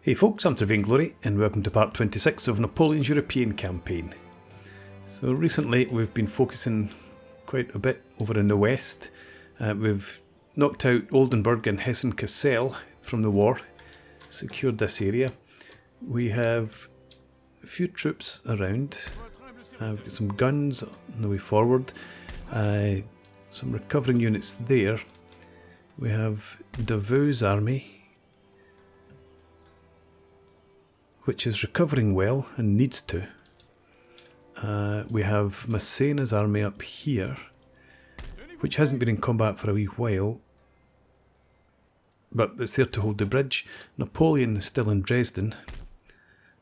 Hey folks, I'm Trevain Glory and welcome to part 26 of Napoleon's European campaign. So recently we've been focusing quite a bit over in the west. We've knocked out Oldenburg and Hessen-Kassel from the war, secured this area. We have a few troops around, we've got some guns on the way forward, some recovering units there. We have Davout's army, which is recovering well and needs to. We have Massena's army up here, which hasn't been in combat for a wee while, but it's there to hold the bridge. Napoleon is still in Dresden.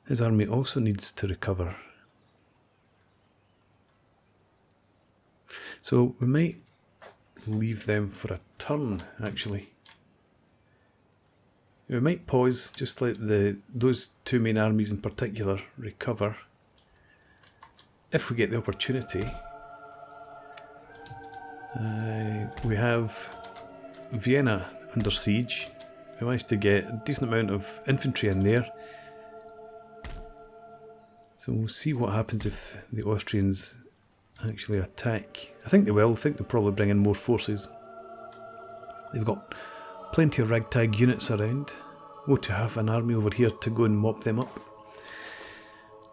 His army also needs to recover. So we might leave them for a turn, actually. We might pause, just let those two main armies in particular recover, if we get the opportunity. We have Vienna under siege. We managed to get a decent amount of infantry in there. So we'll see what happens if the Austrians actually attack. I think they will. I think they'll probably bring in more forces. They've got plenty of ragtag units around. Oh, to have an army over here to go and mop them up.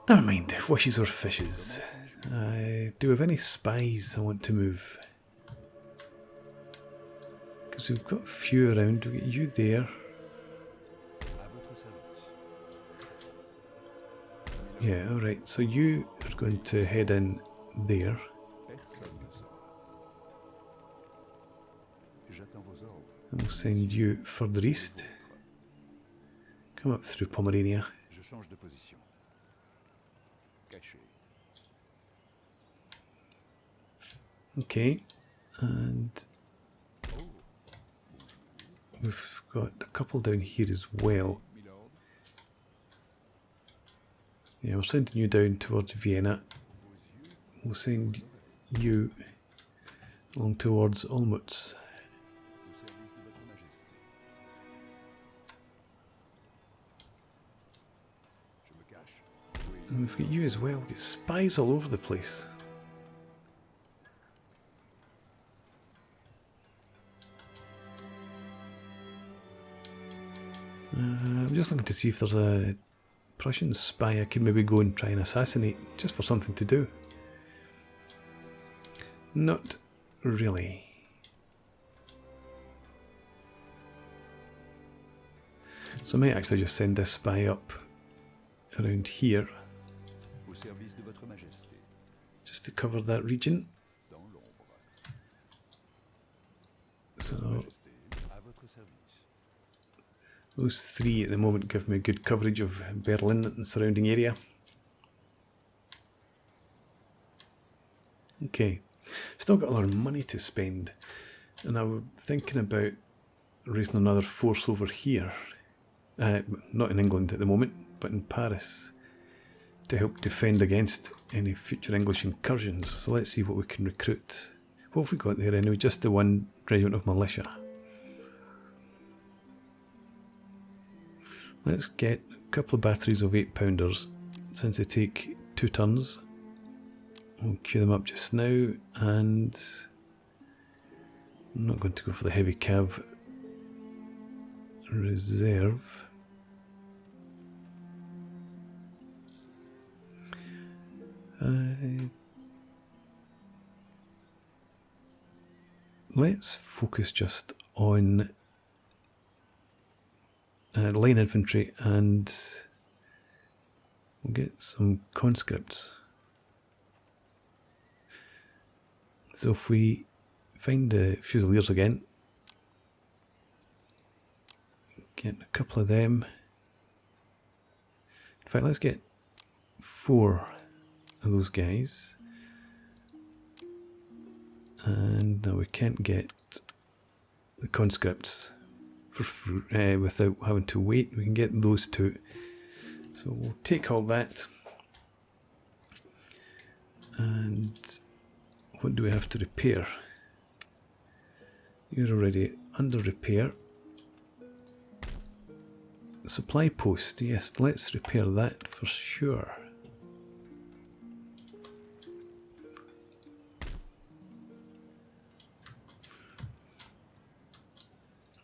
Never mind, wishes or fishes. Do we have any spies I want to move? Because we've got a few around. We've got you there. Yeah, alright, so you are going to head in there. And we'll send you further east. Come up through Pomerania. Okay, and we've got a couple down here as well. Yeah, we're sending you down towards Vienna. We'll send you along towards Olmütz. And we've got you as well. We've got spies all over the place. I'm just looking to see if there's a Prussian spy I could maybe go and try and assassinate, just for something to do. Not really. So I might actually just send this spy up around here, just to cover that region. So those three at the moment give me good coverage of Berlin and the surrounding area. Okay, still got a lot of money to spend, and I'm thinking about raising another force over here. Not in England at the moment, but in Paris, to help defend against any future English incursions. So let's see what we can recruit. What have we got there anyway? Just the one regiment of militia. Let's get a couple of batteries of 8-pounders, since they take 2 turns. We'll queue them up just now, and I'm not going to go for the heavy cav reserve. Let's focus just on line infantry, and we'll get some conscripts. So if we find the Fusiliers again, get a couple of them. In fact, let's get 4 of those guys. And no, we can't get the conscripts without having to wait. We can get those 2. So we'll take all that. And what do we have to repair? You're already under repair. supply post. Yes, let's repair that for sure.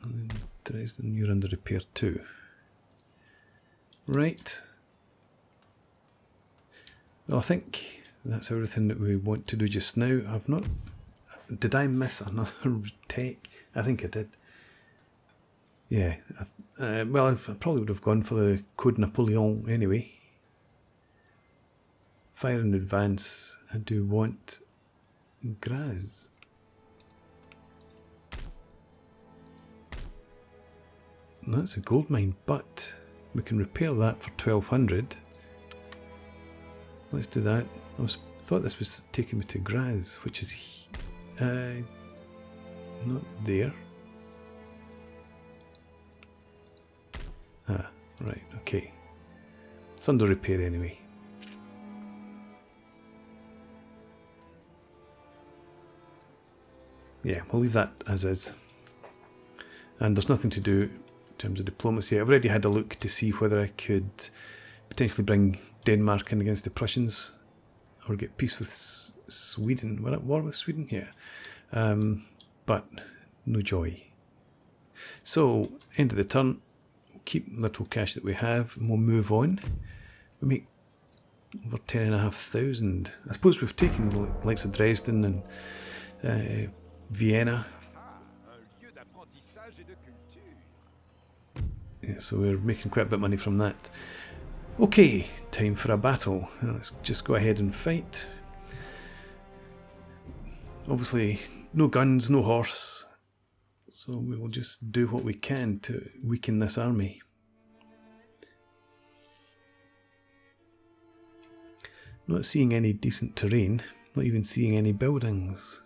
And then Dresden, you're under repair too. Right. Well, I think that's everything that we want to do just now. I've not... Did I miss another tech? I think I did. Yeah. Well, I probably would have gone for the Code Napoleon anyway. Fire in advance. I do want Graz. That's a gold mine, but we can repair that for 1200. Let's do that. Thought this was taking me to Graz, which is not there. Ah, right, okay. It's under repair anyway. Yeah, we'll leave that as is. And there's nothing to do in terms of diplomacy. I've already had a look to see whether I could potentially bring Denmark in against the Prussians or get peace with Sweden. We're at war with Sweden here. But no joy. So, end of the turn. We'll keep the little cash that we have and we'll move on. We make over 10,500. I suppose we've taken the likes of Dresden and Vienna. Yeah, so we're making quite a bit of money from that. Okay, time for a battle. Let's just go ahead and fight. Obviously, no guns, no horse. So we will just do what we can to weaken this army. Not seeing any decent terrain, not even seeing any buildings.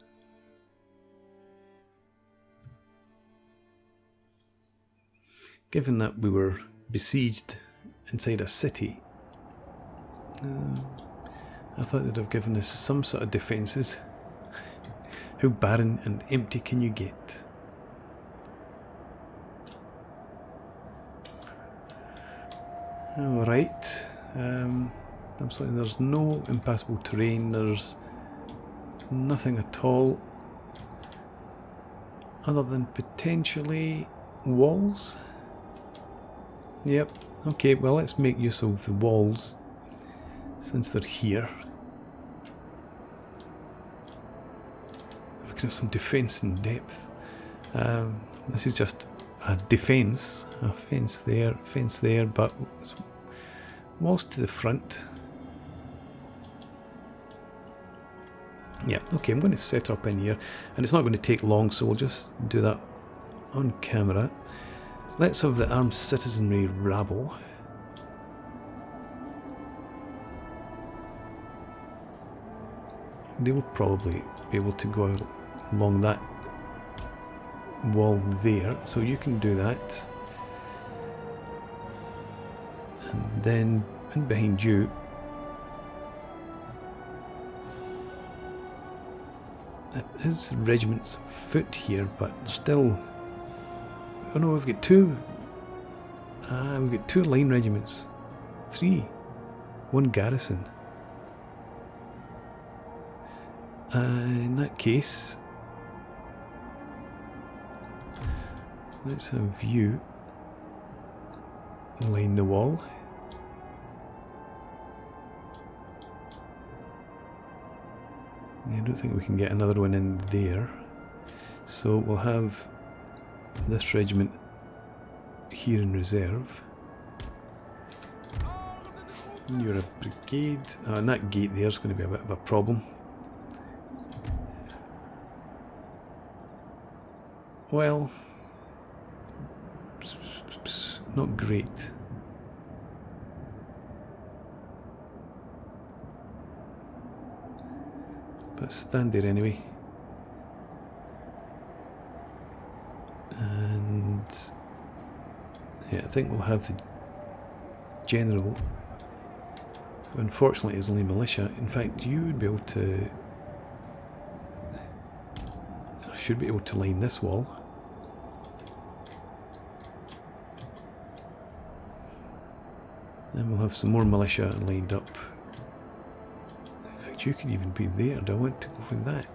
Given that we were besieged inside a city, I thought they'd have given us some sort of defences. How barren and empty can you get? Alright, absolutely there's no impassable terrain, there's nothing at all other than potentially walls. Yep, okay, well let's make use of the walls since they're here. If we can have some defence in depth. This is just a defence, a fence there, but walls to the front. Yeah, okay, I'm going to set up in here, and it's not going to take long, so we'll just do that on camera. Let's have the armed citizenry rabble. They will probably be able to go along that wall there, so you can do that. And then in behind you, it is regiments foot here, but still. Oh no, we've got two. We've got two line regiments. 3. 1 garrison. In that case, let's have you line the wall. I don't think we can get another one in there. So we'll have this regiment here in reserve. You're a brigade. And that gate there is going to be a bit of a problem. Well, not great. But stand there anyway. And yeah, I think we'll have the general, who unfortunately is only militia. In fact, you would be able to, should be able to line this wall. Then we'll have some more militia lined up. In fact, you can even be there. Do I want to go for that?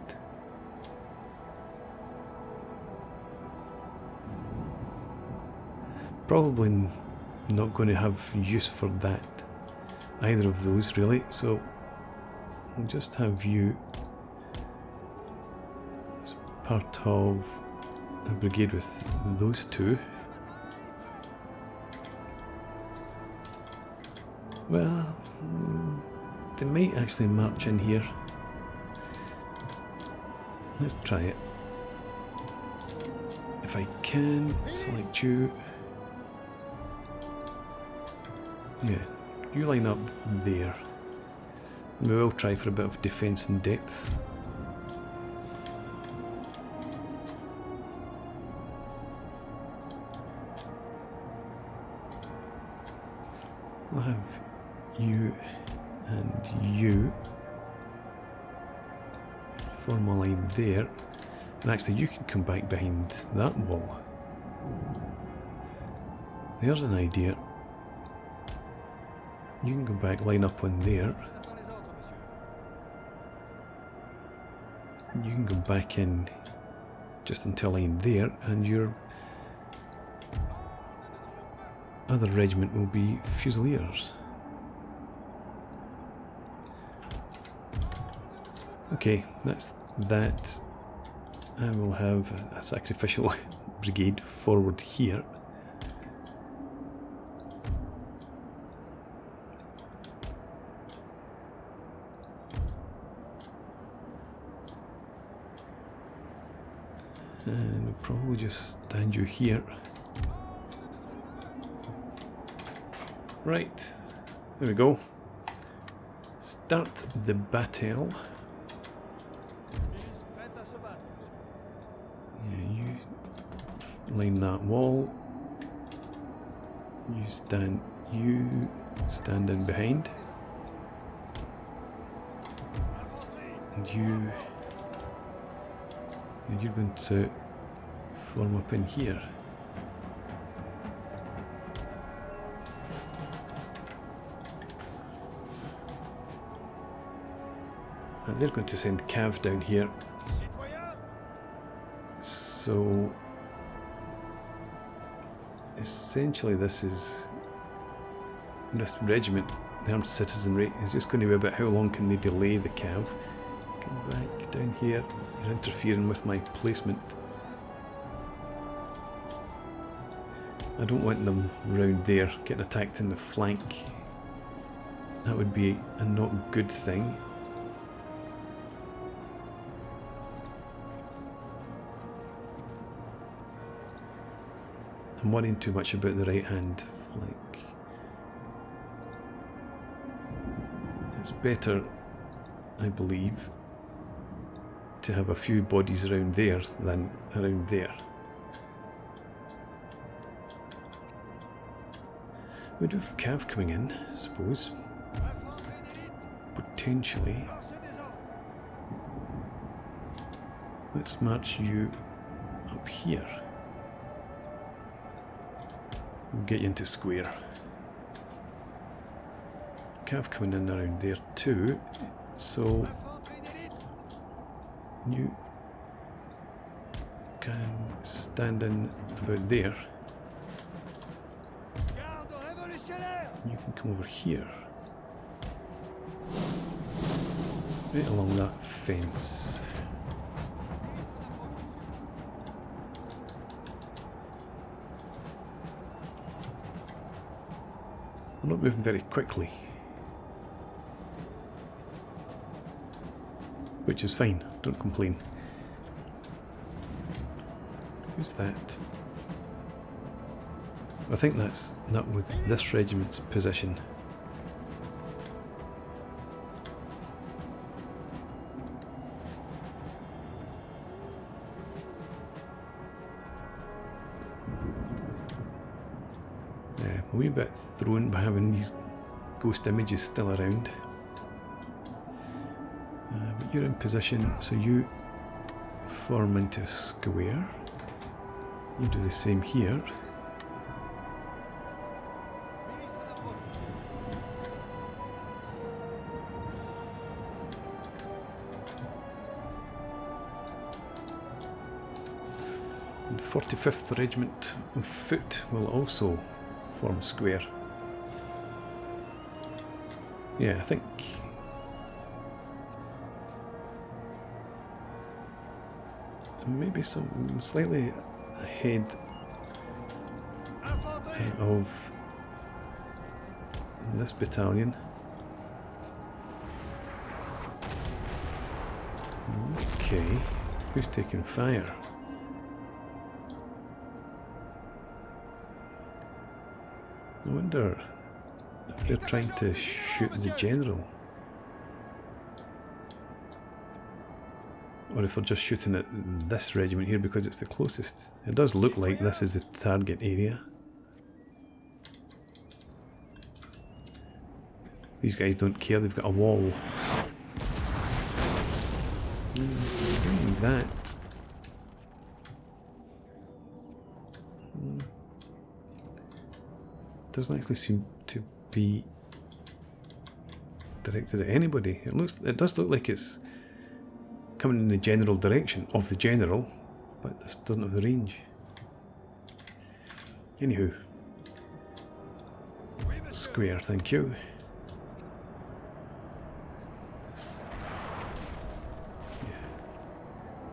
Probably not going to have use for that, either of those really, so I'll just have you as part of a brigade with those two. Well, they might actually march in here. Let's try it. If I can select you. Yeah, you line up there. We will try for a bit of defence in depth. I'll have you and you form a line there, and actually you can come back behind that wall. There's an idea. You can go back, line up on there. You can go back in just until line there, and your other regiment will be Fusiliers. Okay, that's that. I will have a sacrificial brigade forward here. And we'll probably just stand you here. Right, there we go. Start the battle. Yeah, you line that wall. You stand in behind. And you're going to form up in here. And they're going to send cav down here. So essentially this regiment, the armed citizenry, is just going to be about how long can they delay the cav. Come back down here. You're interfering with my placement. I don't want them round there getting attacked in the flank. That would be a not good thing. I'm worrying too much about the right hand flank. It's better, I believe, to have a few bodies around there than around there. We'd have cav coming in, I suppose. Potentially. Let's march you up here. We'll get you into square. Cav coming in around there too, so you can stand in about there. You can come over here. Right along that fence. I'm not moving very quickly, which is fine, don't complain. Who's that? I think that was this regiment's position. Yeah, a wee bit thrown by having these ghost images still around. But you're in position, so you form into a square. You do the same here. 45th Regiment of Foot will also form a square. Yeah, I think maybe some slightly ahead of this battalion. Okay, who's taking fire? I wonder if they're trying to shoot the general, or if they're just shooting at this regiment here because it's the closest. It does look like this is the target area. These guys don't care, they've got a wall. Saying that, doesn't actually seem to be directed at anybody. It does look like it's coming in the general direction of the general, but this doesn't have the range. Anywho, square, thank you.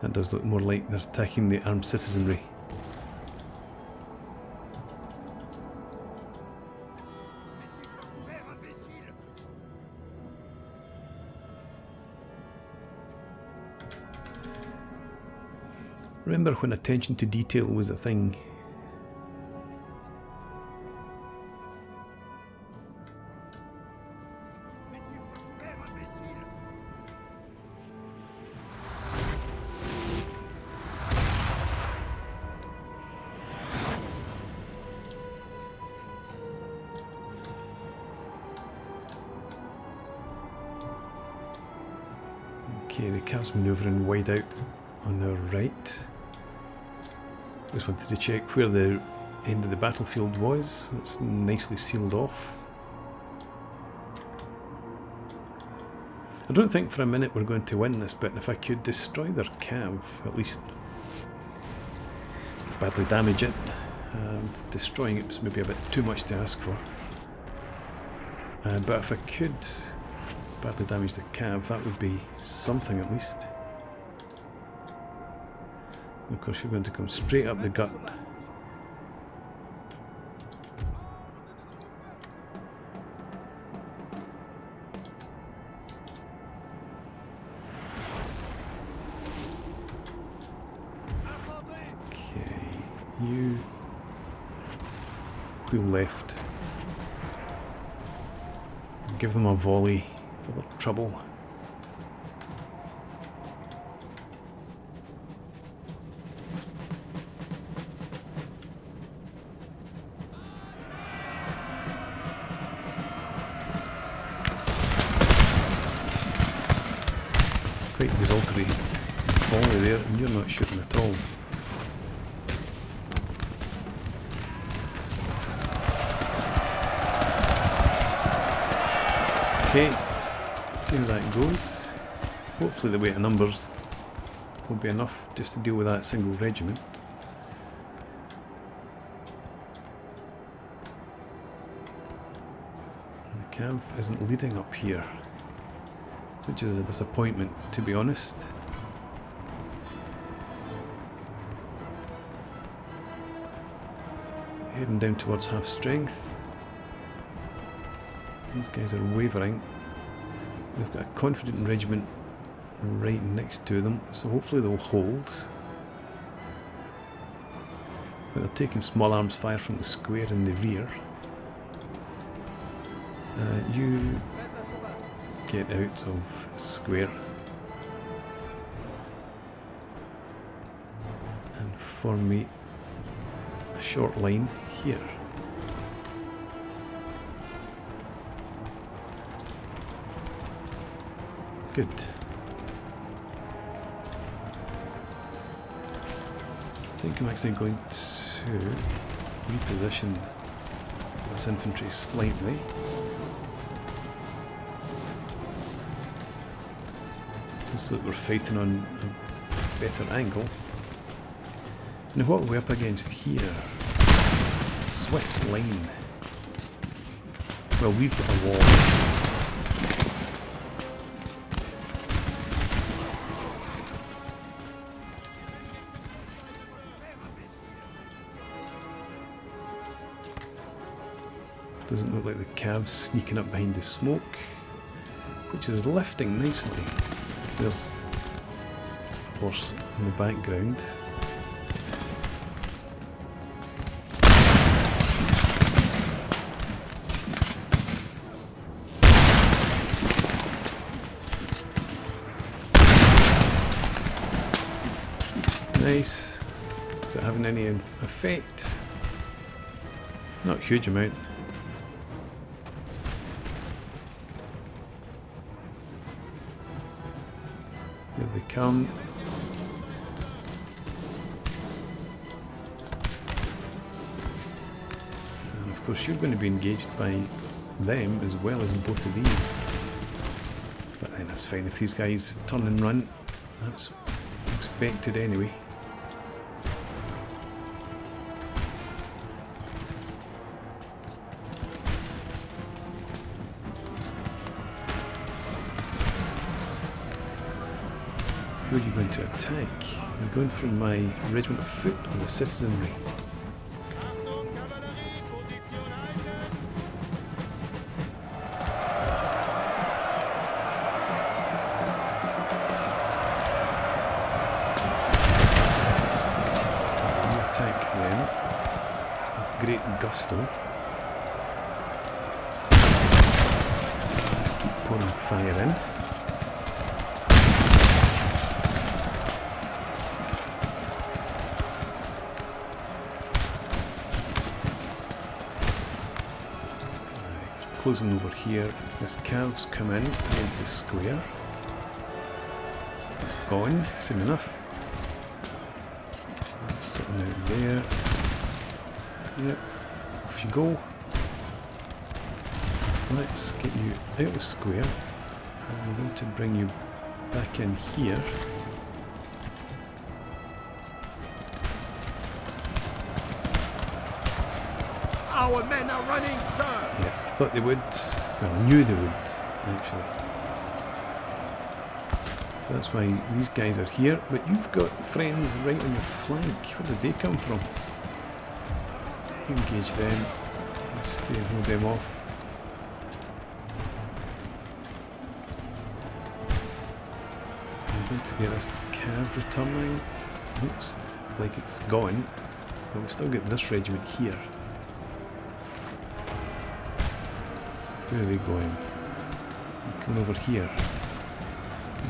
That does look more like they're attacking the armed citizenry. Remember when attention to detail was a thing? Okay, the cav's manoeuvring wide out on our right. Just wanted to check where the end of the battlefield was. It's nicely sealed off. I don't think for a minute we're going to win this bit. If I could destroy their cav, at least badly damage it. Destroying it was maybe a bit too much to ask for. But if I could badly damage the cav, that would be something at least. Of course, you're going to come straight up the gut. Okay, you wheel left. Give them a volley for their trouble. Quite desultory volley there, and you're not shooting at all. Okay, see how that goes. Hopefully the weight of numbers will be enough just to deal with that single regiment. And the cav isn't leading up here, which is a disappointment, to be honest. Heading down towards half strength. These guys are wavering. They've got a confident regiment right next to them, so hopefully they'll hold. But they're taking small arms fire from the square in the rear. You get out of square and form me a short line here. Good. I think I'm actually going to reposition this infantry slightly. Just so that we're fighting on a better angle. Now what are we up against here? Swiss line. Well, we've got a wall. Doesn't look like the Cavs sneaking up behind the smoke, which is lifting nicely. There's a horse in the background. Nice. Is it having any effect? Not a huge amount. Here they come. And of course you're going to be engaged by them as well as both of these. But then that's fine. If these guys turn and run, that's expected anyway. Who are you going to attack? I'm going for my regiment of foot or the citizenry. You attack them with great gusto. Just keep pouring fire in. Closing over here, this Cavs come in against the square. It's gone, soon enough. Sitting out there. Yep, off you go. Let's get you out of square. And we're going to bring you back in here. Our men are running, sir! Yeah, I thought they would. Well, I knew they would, actually. That's why these guys are here. But you've got friends right on your flank. Where did they come from? Engage them. Stay and hold them off. I'm going to get this Cav returning. Looks like it's gone. But we've still got this regiment here. Where are they going? They're coming over here.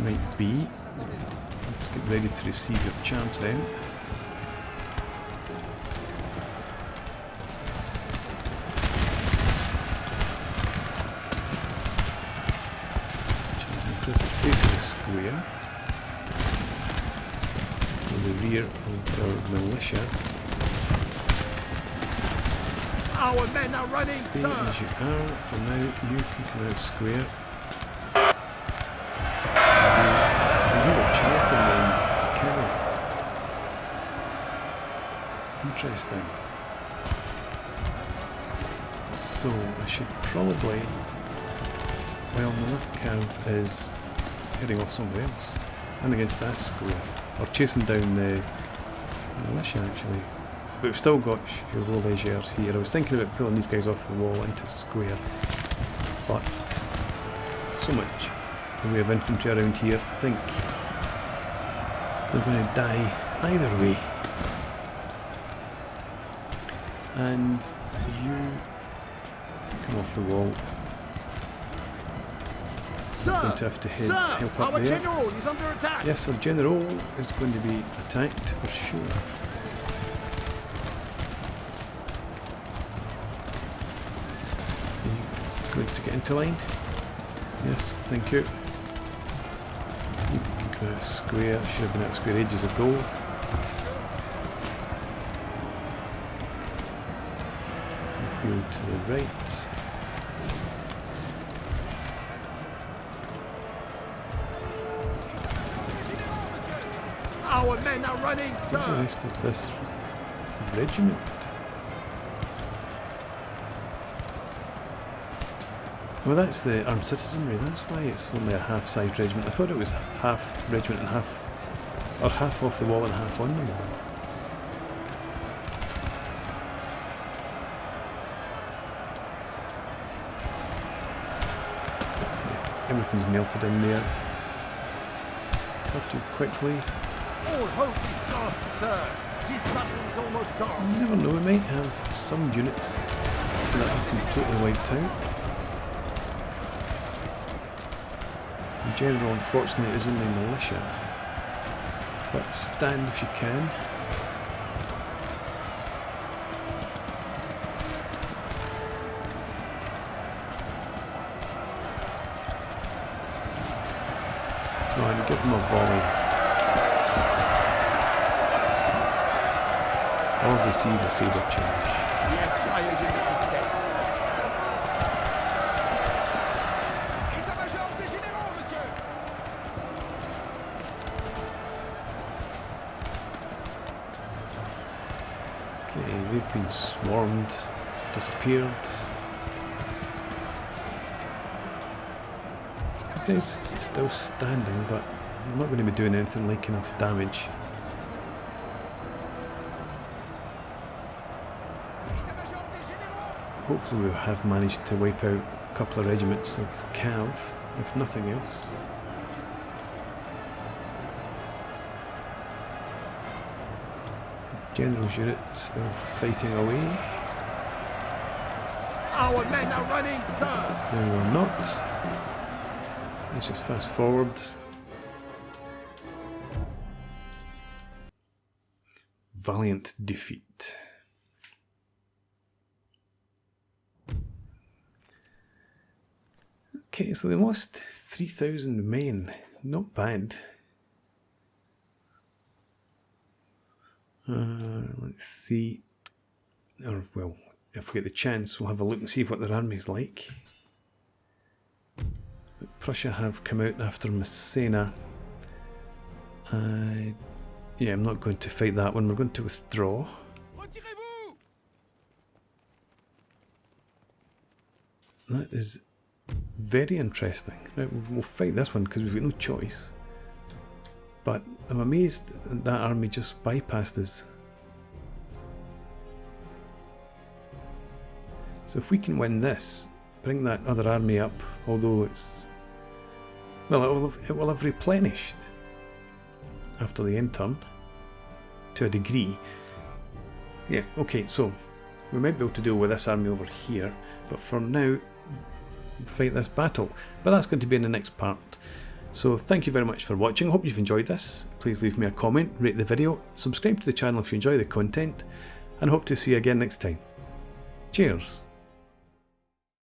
Might be. Let's get ready to receive your champs then. Charging across the face of the square. To the rear of our militia. Our men are running, Stay sir! as you are. For now, you can come out square. You were charged in the end. Cav. Interesting. So, I should probably... Well, no, that Cav is heading off somewhere else. And against that square. Or chasing down the militia, actually. But we've still got your legers here. I was thinking about pulling these guys off the wall into square, but so much in the way of infantry around here, I think they're going to die either way. And you come off the wall. Sir! You're going to have to Sir! help up Our there. general is under attack! Yes, our general is going to be attacked for sure. Going to get into line? Yes, thank you. You can come out of square. Should have been out of square ages ago. Go to the right. Our men are running, Where's sir! the rest of this regiment. Well, that's the armed citizenry, that's why it's only a half-sized regiment. I thought it was half regiment and half, or half off the wall and half on the wall. Yeah, everything's melted in there. Far too quickly. All hope is lost, sir. This battle is almost done. You never know, we might have some units that are completely wiped out. In general, unfortunately, it is only militia. But stand if you can. Oh, and give them a volley. Or receive a saber charge. The entire unit escapes. Okay, they've been swarmed, disappeared. This guy's still standing, but I'm not going to be doing anything like enough damage. Hopefully we have managed to wipe out a couple of regiments of cav, if nothing else. General's unit still fighting away. Our men are running, sir. No, we're not. Let's just fast forward. Valiant defeat. Okay, so they lost 3,000 men. Not bad. Let's see. Or, well, if we get the chance, we'll have a look and see what their army's like. But Prussia have come out after Messina. Yeah, I'm not going to fight that one. We're going to withdraw. That is very interesting. Now, we'll fight this one because we've got no choice. But I'm amazed that army just bypassed us. So if we can win this, bring that other army up, although it's... well, it will have replenished after the end turn, to a degree. Yeah, okay, so we might be able to deal with this army over here, but for now, fight this battle. But that's going to be in the next part. So thank you very much for watching. I hope you've enjoyed this. Please leave me a comment, rate the video, subscribe to the channel if you enjoy the content, and hope to see you again next time. Cheers!